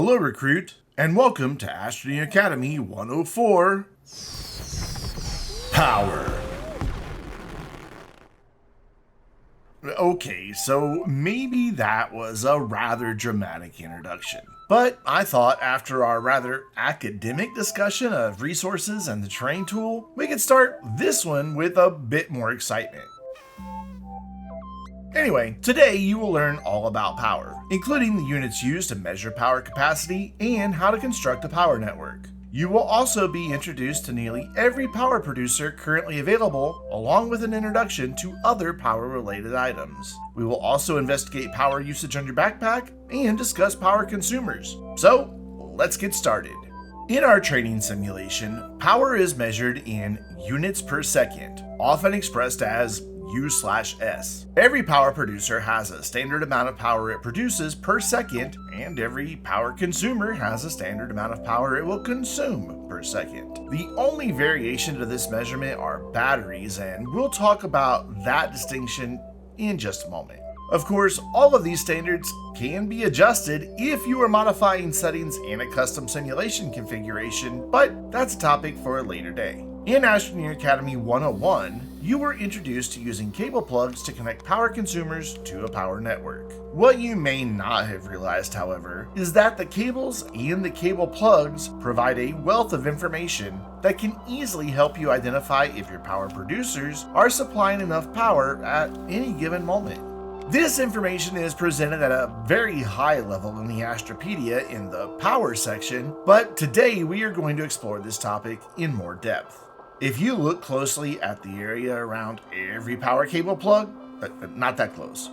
Hello, recruit, and welcome to Astroneer Academy 104 Power. Okay, so maybe that was a rather dramatic introduction. But I thought after our rather academic discussion of resources and the terrain tool, we could start this one with a bit more excitement. Anyway, today you will learn all about power, including the units used to measure power capacity and how to construct a power network. You will also be introduced to nearly every power producer currently available, along with an introduction to other power-related items. We will also investigate power usage on your backpack and discuss power consumers. So, let's get started. In our training simulation, power is measured in units per second, often expressed as U/S. Every power producer has a standard amount of power it produces per second, and every power consumer has a standard amount of power it will consume per second. The only variation to this measurement are batteries, and we'll talk about that distinction in just a moment. Of course, all of these standards can be adjusted if you are modifying settings in a custom simulation configuration, but that's a topic for a later day. In Astroneer Academy 101, you were introduced to using cable plugs to connect power consumers to a power network. What you may not have realized, however, is that the cables and the cable plugs provide a wealth of information that can easily help you identify if your power producers are supplying enough power at any given moment. This information is presented at a very high level in the Astropedia in the power section, but today we are going to explore this topic in more depth. If you look closely at the area around every power cable plug, not that close,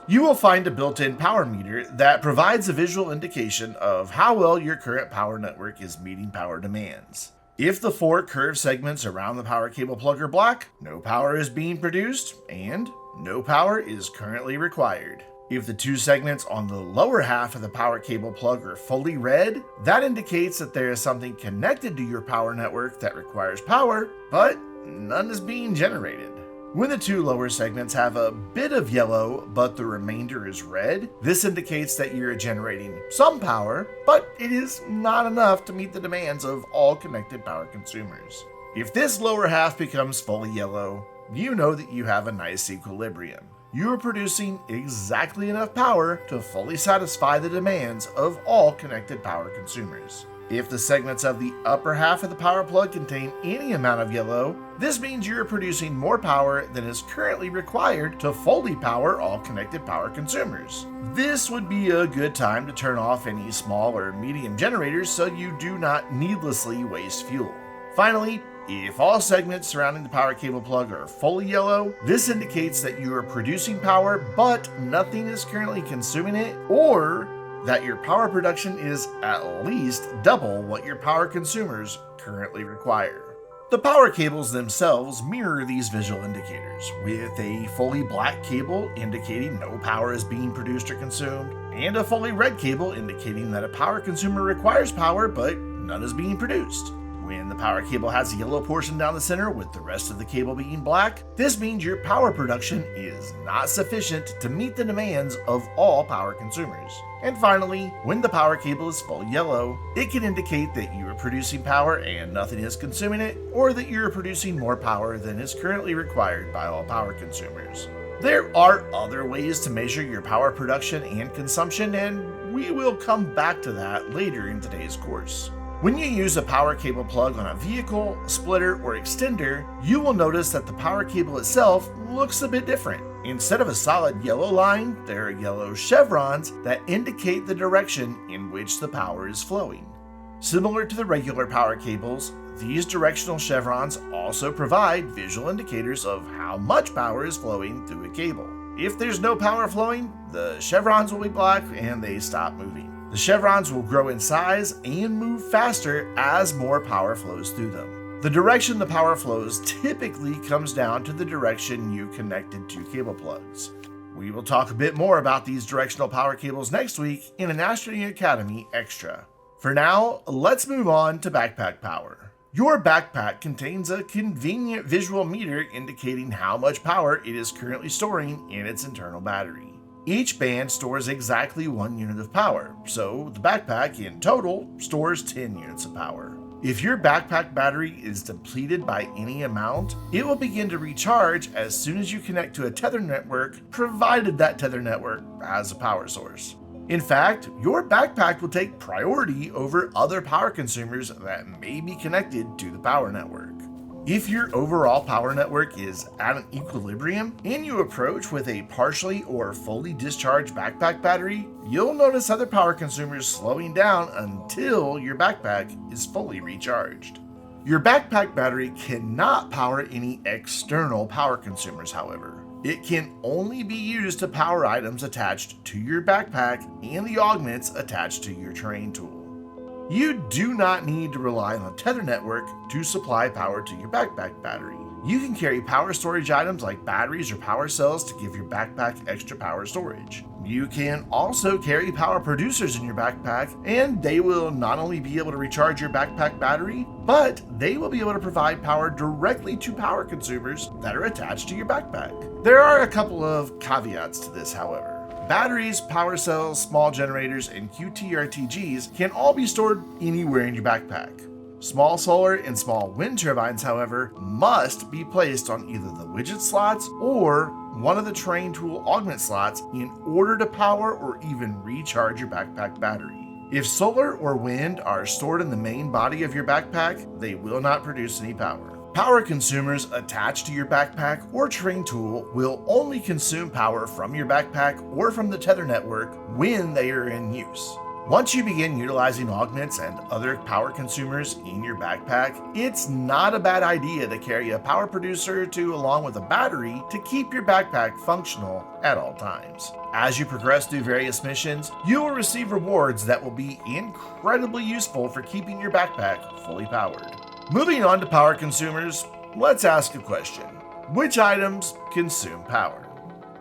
you will find a built-in power meter that provides a visual indication of how well your current power network is meeting power demands. If the four curved segments around the power cable plug are black, no power is being produced and no power is currently required. If the two segments on the lower half of the power cable plug are fully red, that indicates that there is something connected to your power network that requires power, but none is being generated. When the two lower segments have a bit of yellow, but the remainder is red, this indicates that you're generating some power, but it is not enough to meet the demands of all connected power consumers. If this lower half becomes fully yellow, you know that you have a nice equilibrium. You are producing exactly enough power to fully satisfy the demands of all connected power consumers. If the segments of the upper half of the power plug contain any amount of yellow, this means you are producing more power than is currently required to fully power all connected power consumers. This would be a good time to turn off any small or medium generators so you do not needlessly waste fuel. Finally, if all segments surrounding the power cable plug are fully yellow, this indicates that you are producing power but nothing is currently consuming it, or that your power production is at least double what your power consumers currently require. The power cables themselves mirror these visual indicators, with a fully black cable indicating no power is being produced or consumed, and a fully red cable indicating that a power consumer requires power but none is being produced. When the power cable has a yellow portion down the center with the rest of the cable being black, this means your power production is not sufficient to meet the demands of all power consumers. And finally, when the power cable is full yellow, it can indicate that you are producing power and nothing is consuming it, or that you are producing more power than is currently required by all power consumers. There are other ways to measure your power production and consumption, and we will come back to that later in today's course. When you use a power cable plug on a vehicle, splitter, or extender, you will notice that the power cable itself looks a bit different. Instead of a solid yellow line, there are yellow chevrons that indicate the direction in which the power is flowing. Similar to the regular power cables, these directional chevrons also provide visual indicators of how much power is flowing through a cable. If there's no power flowing, the chevrons will be black and they stop moving. The chevrons will grow in size and move faster as more power flows through them. The direction the power flows typically comes down to the direction you connected to cable plugs. We will talk a bit more about these directional power cables next week in an Astroneer Academy Extra. For now, let's move on to backpack power. Your backpack contains a convenient visual meter indicating how much power it is currently storing in its internal battery. Each band stores exactly 1 unit of power, so the backpack in total stores 10 units of power. If your backpack battery is depleted by any amount, it will begin to recharge as soon as you connect to a tether network, provided that tether network has a power source. In fact, your backpack will take priority over other power consumers that may be connected to the power network. If your overall power network is at an equilibrium and you approach with a partially or fully discharged backpack battery, you'll notice other power consumers slowing down until your backpack is fully recharged. Your backpack battery cannot power any external power consumers, however. It can only be used to power items attached to your backpack and the augments attached to your terrain tool. You do not need to rely on the tether network to supply power to your backpack battery. You can carry power storage items like batteries or power cells to give your backpack extra power storage. You can also carry power producers in your backpack, and they will not only be able to recharge your backpack battery, but they will be able to provide power directly to power consumers that are attached to your backpack. There are a couple of caveats to this, however. Batteries, power cells, small generators, and qt-rtgs can all be stored anywhere in your backpack. Small solar and small wind turbines, however, must be placed on either the widget slots or one of the terrain tool augment slots in order to power or even recharge your backpack battery. If solar or wind are stored in the main body of your backpack, they will not produce any power. Power consumers attached to your backpack or terrain tool will only consume power from your backpack or from the tether network when they are in use. Once you begin utilizing augments and other power consumers in your backpack, it's not a bad idea to carry a power producer or two along with a battery to keep your backpack functional at all times. As you progress through various missions, you will receive rewards that will be incredibly useful for keeping your backpack fully powered. Moving on to power consumers, let's ask a question. Which items consume power?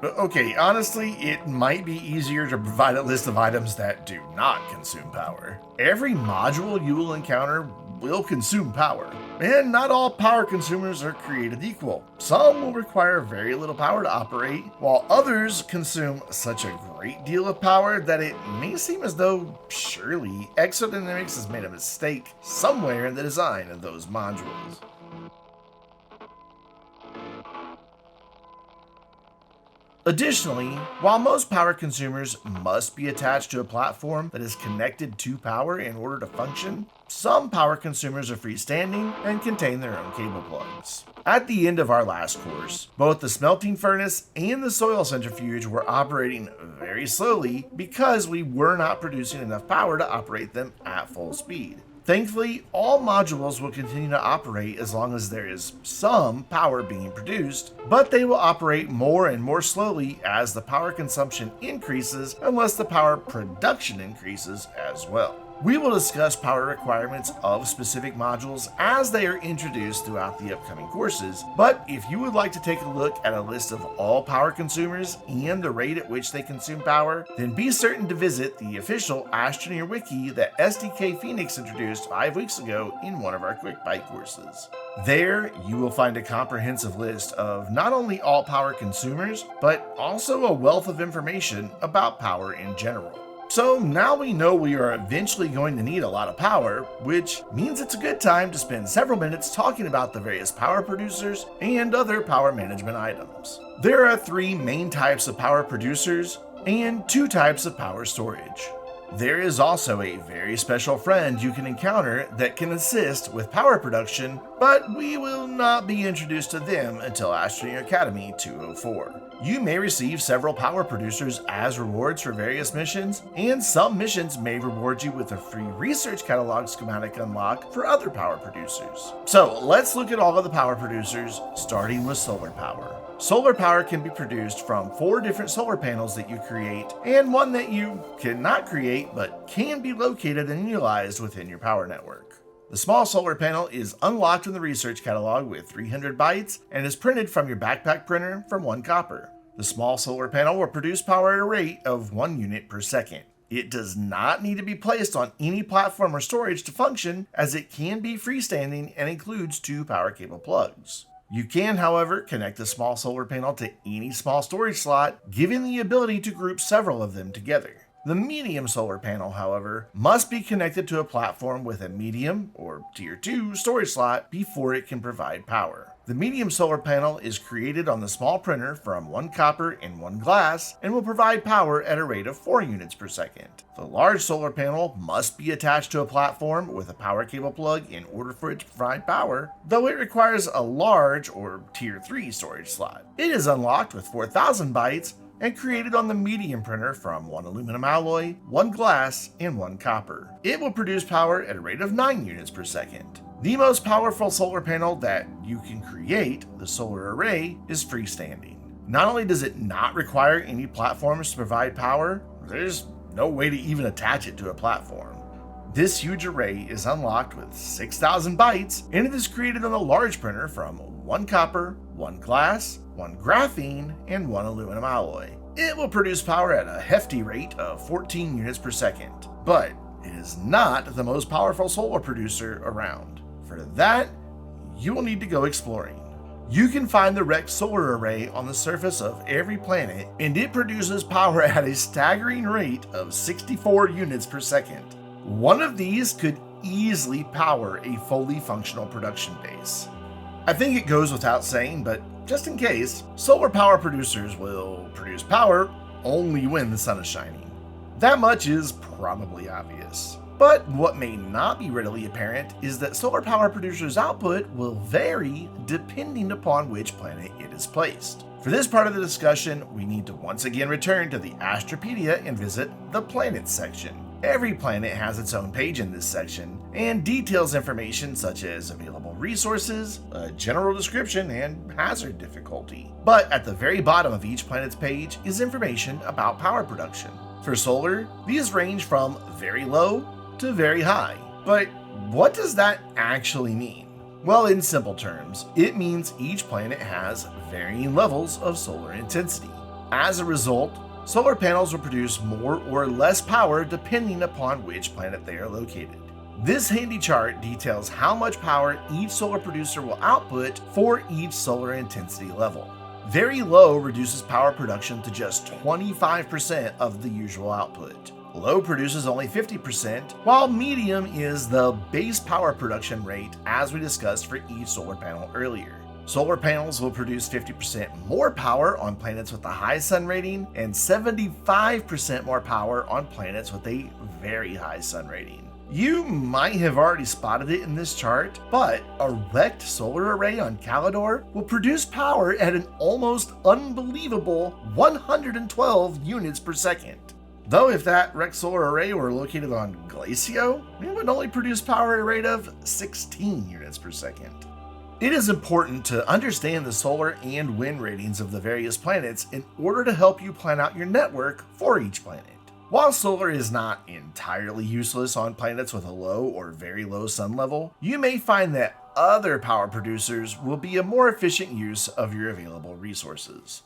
Okay, honestly, it might be easier to provide a list of items that do not consume power. Every module you will encounter will consume power, and not all power consumers are created equal. Some will require very little power to operate, while others consume such a great deal of power that it may seem as though surely Exodynamics has made a mistake somewhere in the design of those modules. Additionally, while most power consumers must be attached to a platform that is connected to power in order to function, some power consumers are freestanding and contain their own cable plugs. At the end of our last course, both the smelting furnace and the soil centrifuge were operating very slowly because we were not producing enough power to operate them at full speed. Thankfully, all modules will continue to operate as long as there is some power being produced, but they will operate more and more slowly as the power consumption increases unless the power production increases as well. We will discuss power requirements of specific modules as they are introduced throughout the upcoming courses, but if you would like to take a look at a list of all power consumers and the rate at which they consume power, then be certain to visit the official Astroneer wiki that SDK Phoenix introduced 5 weeks ago in one of our Quick Bite courses. There, you will find a comprehensive list of not only all power consumers, but also a wealth of information about power in general. So now we know we are eventually going to need a lot of power, which means it's a good time to spend several minutes talking about the various power producers and other power management items. There are 3 main types of power producers and 2 types of power storage. There is also a very special friend you can encounter that can assist with power production, but we will not be introduced to them until Astroneer Academy 204. You may receive several power producers as rewards for various missions, and some missions may reward you with a free research catalog schematic unlock for other power producers. So let's look at all of the power producers, starting with solar power. Solar power can be produced from 4 different solar panels that you create, and one that you cannot create but can be located and utilized within your power network. The small solar panel is unlocked in the research catalog with 300 bytes and is printed from your backpack printer from 1 copper. The small solar panel will produce power at a rate of 1 unit per second. It does not need to be placed on any platform or storage to function, as it can be freestanding and includes 2 power cable plugs. You can, however, connect a small solar panel to any small storage slot, giving the ability to group several of them together. The medium solar panel, however, must be connected to a platform with a medium or tier 2 storage slot before it can provide power. The medium solar panel is created on the small printer from 1 copper and 1 glass and will provide power at a rate of 4 units per second. The large solar panel must be attached to a platform with a power cable plug in order for it to provide power, though it requires a large or tier 3 storage slot. It is unlocked with 4,000 bytes and created on the medium printer from 1 aluminum alloy, 1 glass, and 1 copper. It will produce power at a rate of 9 units per second. The most powerful solar panel that you can create, the solar array, is freestanding. Not only does it not require any platforms to provide power, there's no way to even attach it to a platform. This huge array is unlocked with 6,000 bytes, and it is created on a large printer from 1 copper, 1 glass, 1 graphene, and 1 aluminum alloy. It will produce power at a hefty rate of 14 units per second, but it is not the most powerful solar producer around. For that, you will need to go exploring. You can find the wrecked solar array on the surface of every planet, and it produces power at a staggering rate of 64 units per second. One of these could easily power a fully functional production base. I think it goes without saying, but just in case, solar power producers will produce power only when the sun is shining. That much is probably obvious. But what may not be readily apparent is that solar power producers' output will vary depending upon which planet it is placed. For this part of the discussion, we need to once again return to the Astropedia and visit the Planets section. Every planet has its own page in this section, and details information such as available resources, a general description, and hazard difficulty. But at the very bottom of each planet's page is information about power production. For solar, these range from very low to very high. But what does that actually mean? Well, in simple terms, it means each planet has varying levels of solar intensity. As a result, solar panels will produce more or less power depending upon which planet they are located. This handy chart details how much power each solar producer will output for each solar intensity level. Very low reduces power production to just 25% of the usual output. Low produces only 50%, while medium is the base power production rate as we discussed for each solar panel earlier. Solar panels will produce 50% more power on planets with a high sun rating and 75% more power on planets with a very high sun rating. You might have already spotted it in this chart, but a wrecked solar array on Calidor will produce power at an almost unbelievable 112 units per second. Though if that wrecked solar array were located on Glacio, it would only produce power at a rate of 16 units per second. It is important to understand the solar and wind ratings of the various planets in order to help you plan out your network for each planet. While solar is not entirely useless on planets with a low or very low sun level, you may find that other power producers will be a more efficient use of your available resources.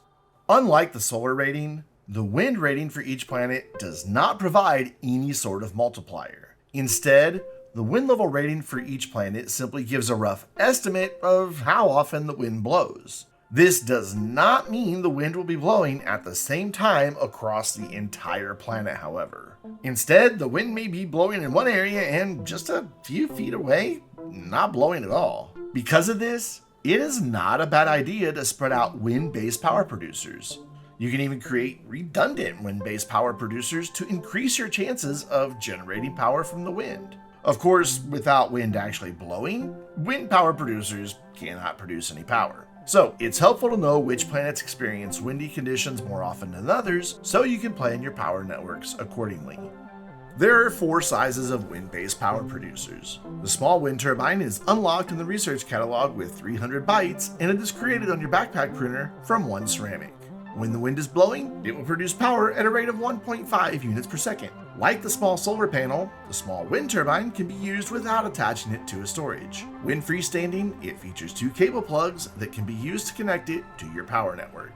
Unlike the solar rating, the wind rating for each planet does not provide any sort of multiplier. Instead, the wind level rating for each planet simply gives a rough estimate of how often the wind blows. This does not mean the wind will be blowing at the same time across the entire planet, however. Instead, the wind may be blowing in one area and just a few feet away, not blowing at all. Because of this, it is not a bad idea to spread out wind-based power producers. You can even create redundant wind-based power producers to increase your chances of generating power from the wind. Of course, without wind actually blowing, wind power producers cannot produce any power. So it's helpful to know which planets experience windy conditions more often than others, so you can plan your power networks accordingly. There are 4 sizes of wind-based power producers. The small wind turbine is unlocked in the research catalog with 300 bytes, and it is created on your backpack printer from 1 ceramic. When the wind is blowing, it will produce power at a rate of 1.5 units per second. Like the small solar panel, the small wind turbine can be used without attaching it to a storage. When freestanding, it features 2 cable plugs that can be used to connect it to your power network.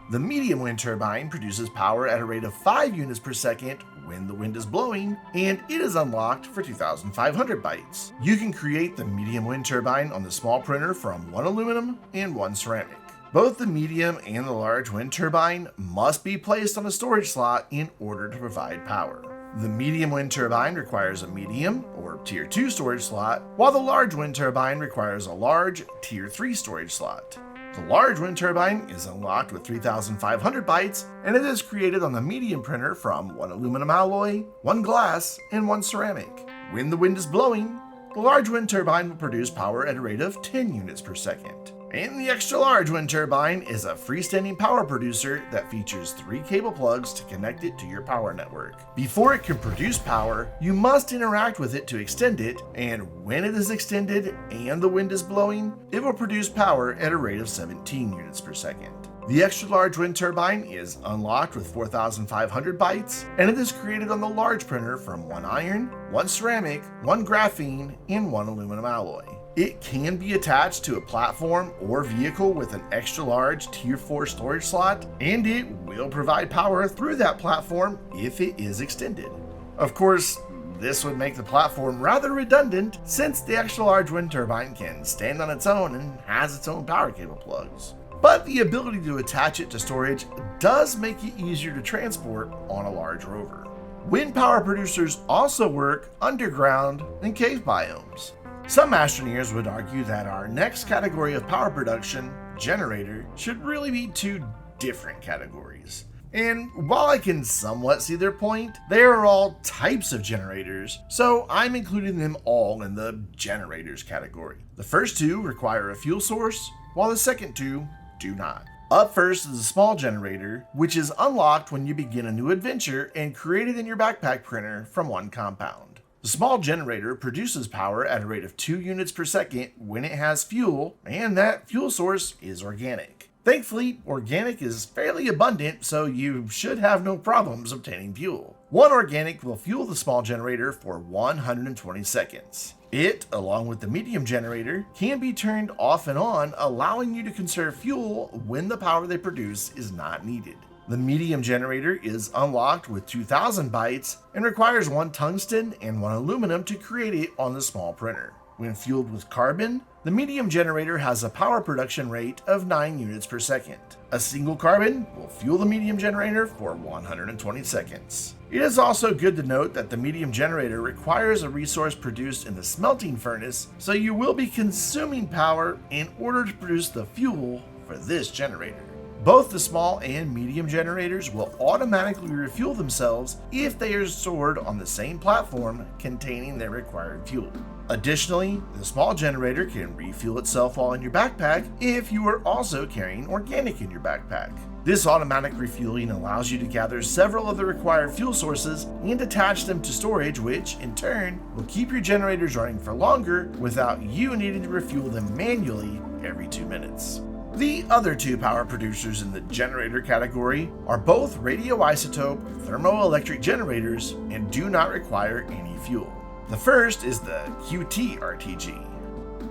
The medium wind turbine produces power at a rate of 5 units per second when the wind is blowing, and it is unlocked for 2,500 bytes. You can create the medium wind turbine on the small printer from 1 aluminum and 1 ceramic. Both the medium and the large wind turbine must be placed on a storage slot in order to provide power. The medium wind turbine requires a medium or tier 2 storage slot, while the large wind turbine requires a large tier 3 storage slot. The large wind turbine is unlocked with 3,500 bytes, and it is created on the medium printer from 1 aluminum alloy, 1 glass, and 1 ceramic. When the wind is blowing, the large wind turbine will produce power at a rate of 10 units per second. And the extra large wind turbine is a freestanding power producer that features 3 cable plugs to connect it to your power network. Before it can produce power, you must interact with it to extend it, and when it is extended and the wind is blowing, it will produce power at a rate of 17 units per second. The extra large wind turbine is unlocked with 4,500 bytes, and it is created on the large printer from 1 iron, 1 ceramic, 1 graphene, and 1 aluminum alloy. It can be attached to a platform or vehicle with an extra large tier 4 storage slot, and it will provide power through that platform if it is extended. Of course, this would make the platform rather redundant since the extra large wind turbine can stand on its own and has its own power cable plugs. But the ability to attach it to storage does make it easier to transport on a large rover. Wind power producers also work underground in cave biomes. Some astroneers would argue that our next category of power production, generator, should really be 2 different categories. And while I can somewhat see their point, they are all types of generators, so I'm including them all in the generators category. The first 2 require a fuel source, while the second 2 do not. Up first is a small generator, which is unlocked when you begin a new adventure and created in your backpack printer from 1 compound. The small generator produces power at a rate of 2 units per second when it has fuel, and that fuel source is organic. Thankfully, organic is fairly abundant, so you should have no problems obtaining fuel. 1 organic will fuel the small generator for 120 seconds. It, along with the medium generator, can be turned off and on, allowing you to conserve fuel when the power they produce is not needed. The medium generator is unlocked with 2,000 bytes and requires 1 tungsten and 1 aluminum to create it on the small printer. When fueled with carbon, the medium generator has a power production rate of 9 units per second. A single carbon will fuel the medium generator for 120 seconds. It is also good to note that the medium generator requires a resource produced in the smelting furnace, so you will be consuming power in order to produce the fuel for this generator. Both the small and medium generators will automatically refuel themselves if they are stored on the same platform containing their required fuel. Additionally, the small generator can refuel itself while in your backpack if you are also carrying organic in your backpack. This automatic refueling allows you to gather several of the required fuel sources and attach them to storage, which, in turn, will keep your generators running for longer without you needing to refuel them manually every 2 minutes. The other 2 power producers in the generator category are both radioisotope thermoelectric generators and do not require any fuel. The first is the qt-rtg.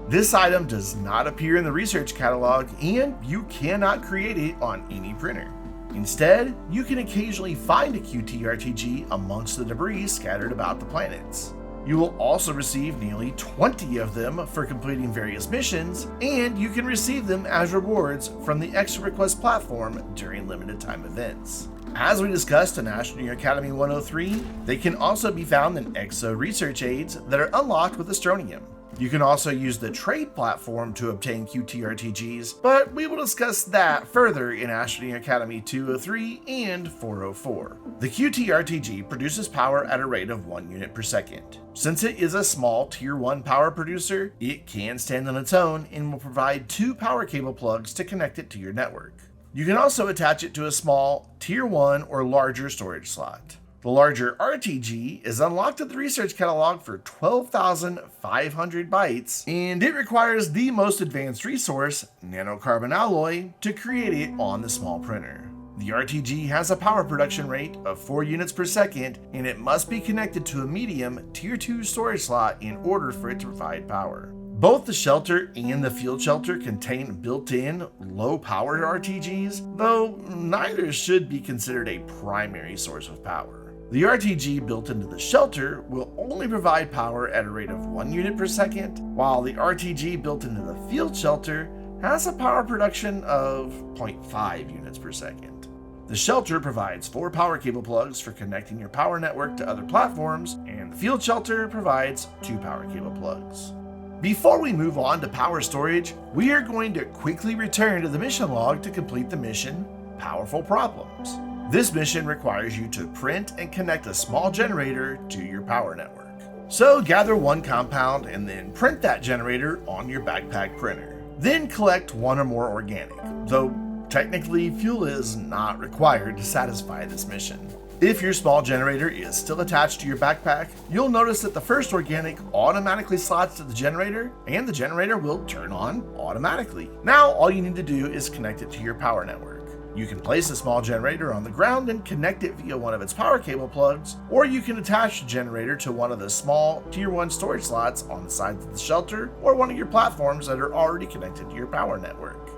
This item does not appear in the research catalog, and you cannot create it on any printer. Instead, you can occasionally find a qt-rtg amongst the debris scattered about the planets. You will also receive nearly 20 of them for completing various missions, and you can receive them as rewards from the Extra Request platform during limited time events. As we discussed in Astroneer Academy 103, they can also be found in EXO research aids that are unlocked with Astroneer. You can also use the trade platform to obtain qt-rtgs, but we will discuss that further in Astroneer Academy 203 and 404. The qt-rtg produces power at a rate of 1 unit per second. Since it is a small tier 1 power producer, it can stand on its own and will provide 2 power cable plugs to connect it to your network. You can also attach it to a small tier 1 or larger storage slot. The larger RTG is unlocked at the research catalog for 12,500 bytes, and it requires the most advanced resource, nanocarbon alloy, to create it on the small printer. The RTG has a power production rate of 4 units per second, and it must be connected to a medium tier 2 storage slot in order for it to provide power. Both the shelter and the field shelter contain built-in low-powered RTGs, though neither should be considered a primary source of power. The RTG built into the shelter will only provide power at a rate of 1 unit per second, while the RTG built into the field shelter has a power production of 0.5 units per second. The shelter provides 4 power cable plugs for connecting your power network to other platforms, and the field shelter provides 2 power cable plugs. Before we move on to power storage, we are going to quickly return to the mission log to complete the mission, Powerful Problems. This mission requires you to print and connect a small generator to your power network. So gather 1 compound and then print that generator on your backpack printer. Then collect 1 or more organic, though technically fuel is not required to satisfy this mission. If your small generator is still attached to your backpack, you'll notice that the first organic automatically slots to the generator, and the generator will turn on automatically. Now all you need to do is connect it to your power network. You can place the small generator on the ground and connect it via one of its power cable plugs, or you can attach the generator to one of the small Tier 1 storage slots on the sides of the shelter or one of your platforms that are already connected to your power network.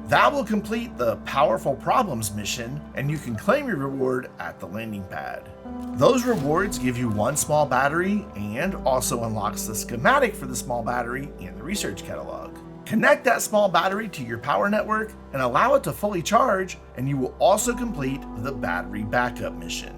That will complete the Powerful Problems mission, and you can claim your reward at the landing pad. Those rewards give you 1 small battery and also unlocks the schematic for the small battery in the research catalog. Connect that small battery to your power network and allow it to fully charge, and you will also complete the battery backup mission.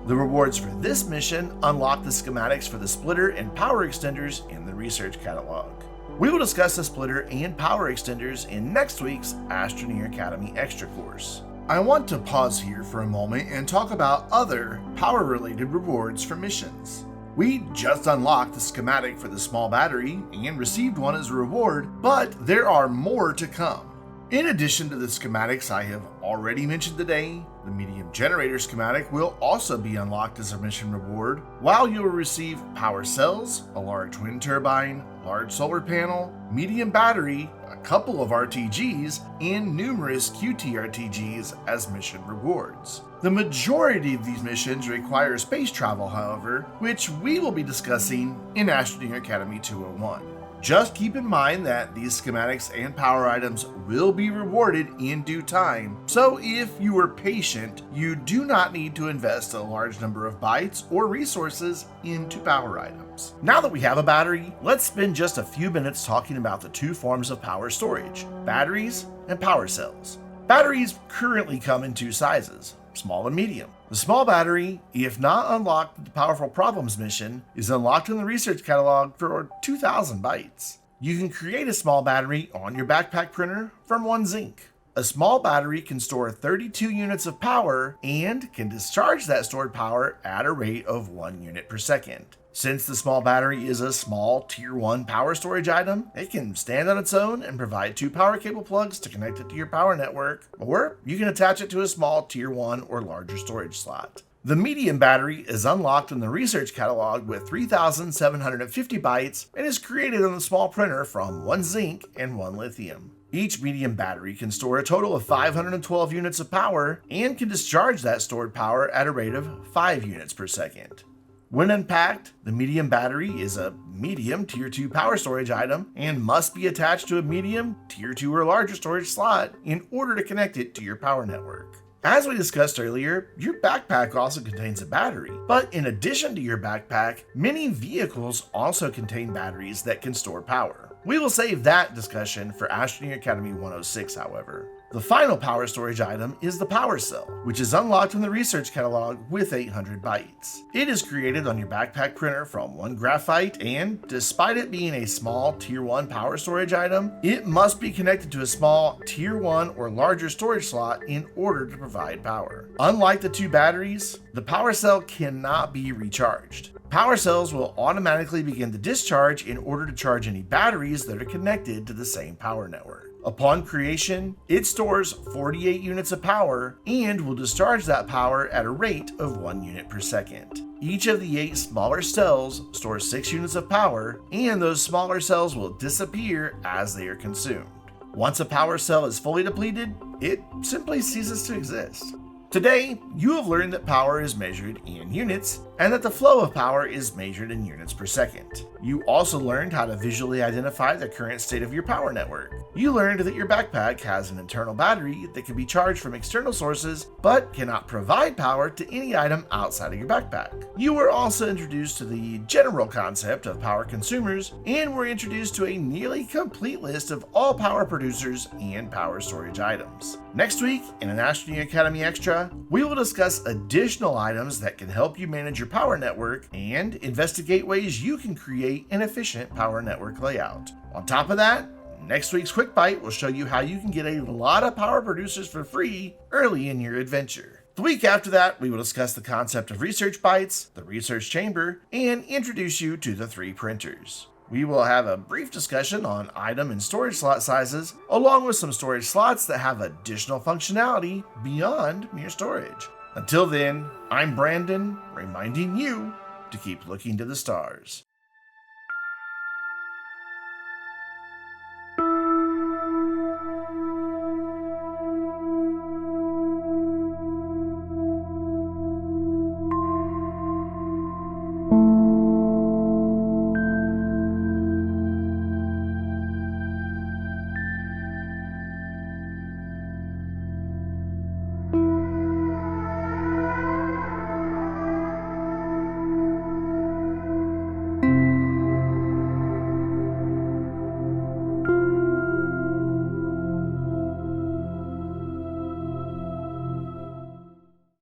The rewards for this mission unlock the schematics for the splitter and power extenders in the research catalog. We will discuss the splitter and power extenders in next week's Astroneer Academy Extra course. I want to pause here for a moment and talk about other power-related rewards for missions. We just unlocked the schematic for the small battery and received one as a reward, but there are more to come. In addition to the schematics I have already mentioned today, the medium generator schematic will also be unlocked as a mission reward, while you will receive power cells, a large wind turbine, large solar panel, medium battery, a couple of RTGs, and numerous qt-rtgs as mission rewards. The majority of these missions require space travel, however, which we will be discussing in Astroneer Academy 201. Just keep in mind that these schematics and power items will be rewarded in due time, so if you are patient, you do not need to invest a large number of bytes or resources into power items. Now that we have a battery, let's spend just a few minutes talking about the 2 forms of power storage, batteries and power cells. Batteries currently come in 2 sizes, small and medium. The small battery, if not unlocked in the Powerful Problems mission, is unlocked in the research catalog for 2,000 bytes. You can create a small battery on your backpack printer from 1 zinc. A small battery can store 32 units of power and can discharge that stored power at a rate of 1 unit per second. Since the small battery is a small Tier 1 power storage item, it can stand on its own and provide 2 power cable plugs to connect it to your power network, or you can attach it to a small Tier 1 or larger storage slot. The medium battery is unlocked in the research catalog with 3,750 bytes and is created on the small printer from 1 zinc and 1 lithium. Each medium battery can store a total of 512 units of power and can discharge that stored power at a rate of 5 units per second. When unpacked, the medium battery is a medium Tier 2 power storage item and must be attached to a medium Tier 2 or larger storage slot in order to connect it to your power network. As we discussed earlier, your backpack also contains a battery, but in addition to your backpack, many vehicles also contain batteries that can store power. We will save that discussion for Astroneer Academy 106, however. The final power storage item is the power cell, which is unlocked in the research catalog with 800 bytes. It is created on your backpack printer from 1 graphite, and despite it being a small Tier 1 power storage item, it must be connected to a small Tier 1 or larger storage slot in order to provide power. Unlike the 2 batteries, the power cell cannot be recharged. Power cells will automatically begin to discharge in order to charge any batteries that are connected to the same power network. Upon creation, it stores 48 units of power and will discharge that power at a rate of 1 unit per second. Each of the 8 smaller cells stores 6 units of power, and those smaller cells will disappear as they are consumed. Once a power cell is fully depleted, it simply ceases to exist. Today, you have learned that power is measured in units, and that the flow of power is measured in units per second. You also learned how to visually identify the current state of your power network. You learned that your backpack has an internal battery that can be charged from external sources, but cannot provide power to any item outside of your backpack. You were also introduced to the general concept of power consumers, and were introduced to a nearly complete list of all power producers and power storage items. Next week, in an Astroneer Academy Extra, we will discuss additional items that can help you manage your power network and investigate ways you can create an efficient power network layout. On top of that, next week's Quick Bite will show you how you can get a lot of power producers for free early in your adventure. The week after that, we will discuss the concept of research bites, the research chamber, and introduce you to the 3 printers. We will have a brief discussion on item and storage slot sizes, along with some storage slots that have additional functionality beyond mere storage. Until then, I'm Brandon, reminding you to keep looking to the stars.